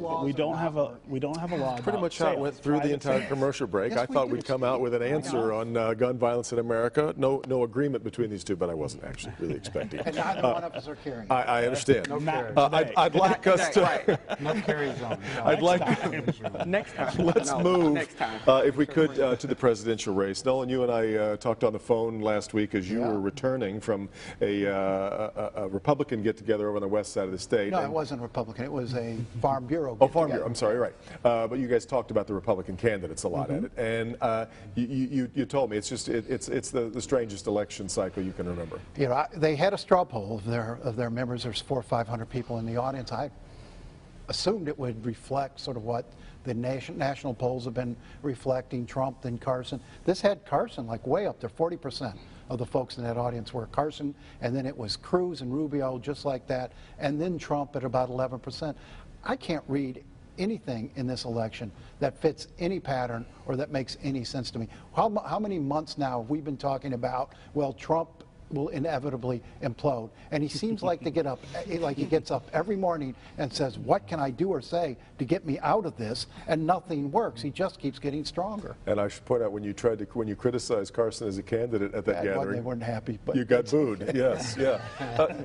we don't have a law. Pretty much how it went through the entire commercial break. Yes, I thought we'd come out with an answer on gun violence in America. No agreement between these two, but I wasn't actually really expecting. And neither one of us are carrying. I understand. No carry. I'd like us to. Right. No carry zone. I'd like. Next time. Let's No, move, next time. if we could, to the presidential race. Nolan, you and I talked on the phone last week as you were returning from a Republican get-together over on the west side of the state. No, it wasn't Republican. It was a Farm Bureau. Oh, Farm Bureau. I'm sorry, right. But you guys talked about the Republican candidates a lot at it, and you told me it's the strangest election cycle you can remember. You know, they had a straw poll of their members. There's 400 or 500 people in the audience. I assumed it would reflect sort of what the national polls have been reflecting, Trump and Carson. This had Carson like way up there, 40% of the folks in that audience were Carson, and then it was Cruz and Rubio just like that, and then Trump at about 11%. I can't read anything in this election that fits any pattern or that makes any sense to me. How many months now have we been talking about, well, Trump will inevitably implode, and he seems like to get up, like he gets up every morning and says, what can I do or say to get me out of this, and nothing works. He just keeps getting stronger. And I should point out, when you criticized Carson as a candidate at that gathering, they weren't happy, but you got booed. Yes, yeah.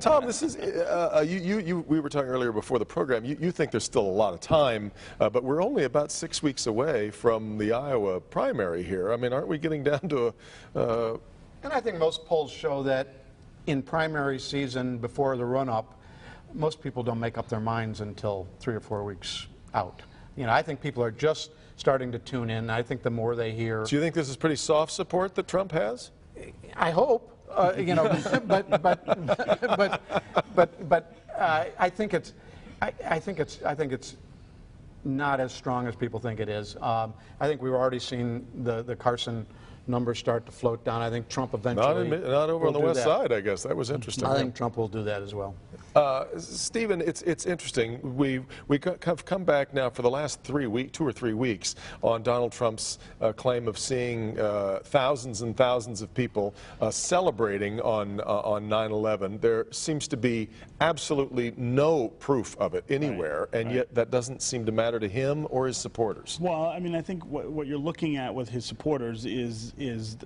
Tom, this is we were talking earlier before the program. You think there's still a lot of time, but we're only about 6 weeks away from the Iowa primary here. I mean, aren't we getting down to a And I think most polls show that in primary season, before the run-up, most people don't make up their minds until 3 or 4 weeks out. You know, I think people are just starting to tune in. I think the more they hear... Do you think this is pretty soft support that Trump has? I hope. You know, but I think it's not as strong as people think it is. I think we've already seen the Carson numbers start to float down. I think Trump eventually not over on the west side, I guess. That was interesting. I think Trump will do that as well. Stephen, it's interesting. We have come back now for the last 2 or 3 weeks on Donald Trump's claim of seeing thousands and thousands of people celebrating on 9/11. There seems to be absolutely no proof of it anywhere, and yet that doesn't seem to matter to him or his supporters. Well, I mean, I think what you're looking at with his supporters is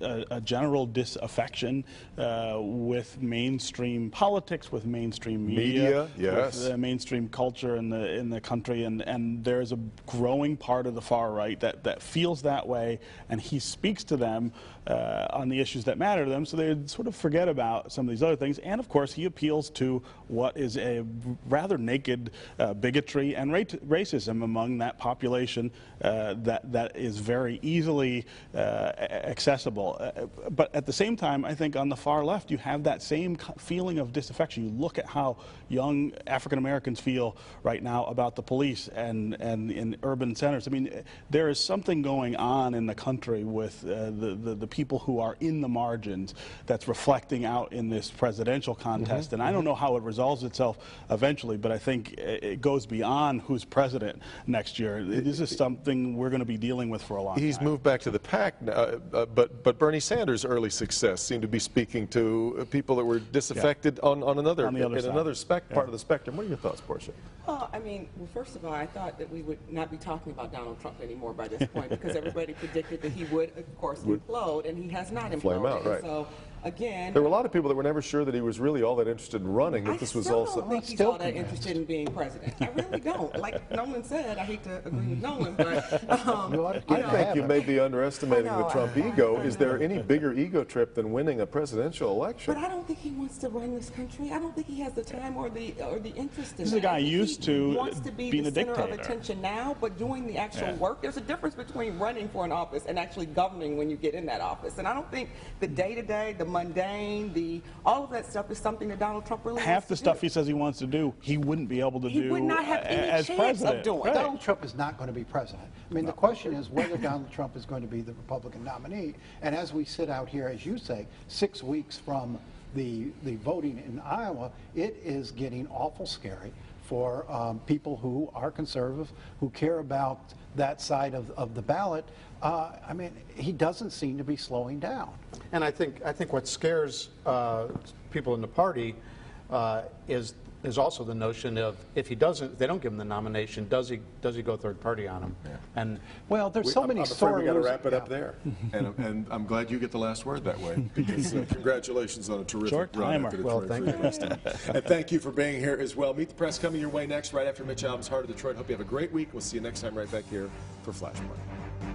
a general disaffection with mainstream politics, with mainstream media, yes, with mainstream culture in the country, and there's a growing part of the far right that feels that way, and he speaks to them on the issues that matter to them, so they sort of forget about some of these other things. And of course, he appeals to what is a rather naked bigotry and racism among that population that is very easily accessible. But at the same time, I think on the far left, you have that same feeling of disaffection. You look at how young African Americans feel right now about the police and in urban centers. I mean, there is something going on in the country with the people who are in the margins that's reflecting out in this presidential contest. And I don't know how it resolves itself eventually, but I think it goes beyond who's president next year. This is something we're going to be dealing with for a long time. He's moved back to the pack, but Bernie Sanders' early success seemed to be speaking to people that were disaffected on another part of the spectrum. What are your thoughts, Portia? Well, I mean, first of all, I thought that we would not be talking about Donald Trump anymore by this point because everybody predicted that he would, of course, implode, and he has not imploded. Flame out, right. So, again, there were a lot of people that were never sure that he was really all that interested in running, that this was also... I still don't think he's all that interested in being president. I really don't. Like Nolan said, I hate to agree with Nolan, but... I think you may be underestimating the Trump ego. Is there any bigger ego trip than winning a presidential election? But I don't think he wants to run this country. I don't think he has the time or the interest in This is a guy used to wants to be being the a center dictator. of attention now, but doing the actual work. There's a difference between running for an office and actually governing when you get in that office. And I don't think the day-to-day, the mundane, all of that stuff is something that Donald Trump really half wants the to stuff do. he says he wants to do, he wouldn't be able to do. He would not have any as chance president. of doing. Right. Donald Trump is not going to be president. I mean, the question is whether Donald Trump is going to be the Republican nominee. And as we sit out here, as you say, 6 weeks from the voting in Iowa, it is getting awful scary for people who are conservative, who care about that side of the ballot. I mean, he doesn't seem to be slowing down. And I think what scares people in the party is also the notion of if he doesn't, if they don't give him the nomination, does he go third party on him? Yeah. And Well, there's so many I'm afraid sore we got to losers. wrap it up there. And I'm glad you get the last word that way, because congratulations on a terrific Short run timer. after Well, Detroit thank Free Press time. And thank you for being here as well. Meet the Press coming your way next, right after Mitch Albom's Heart of Detroit. Hope you have a great week. We'll see you next time right back here for Flashpoint.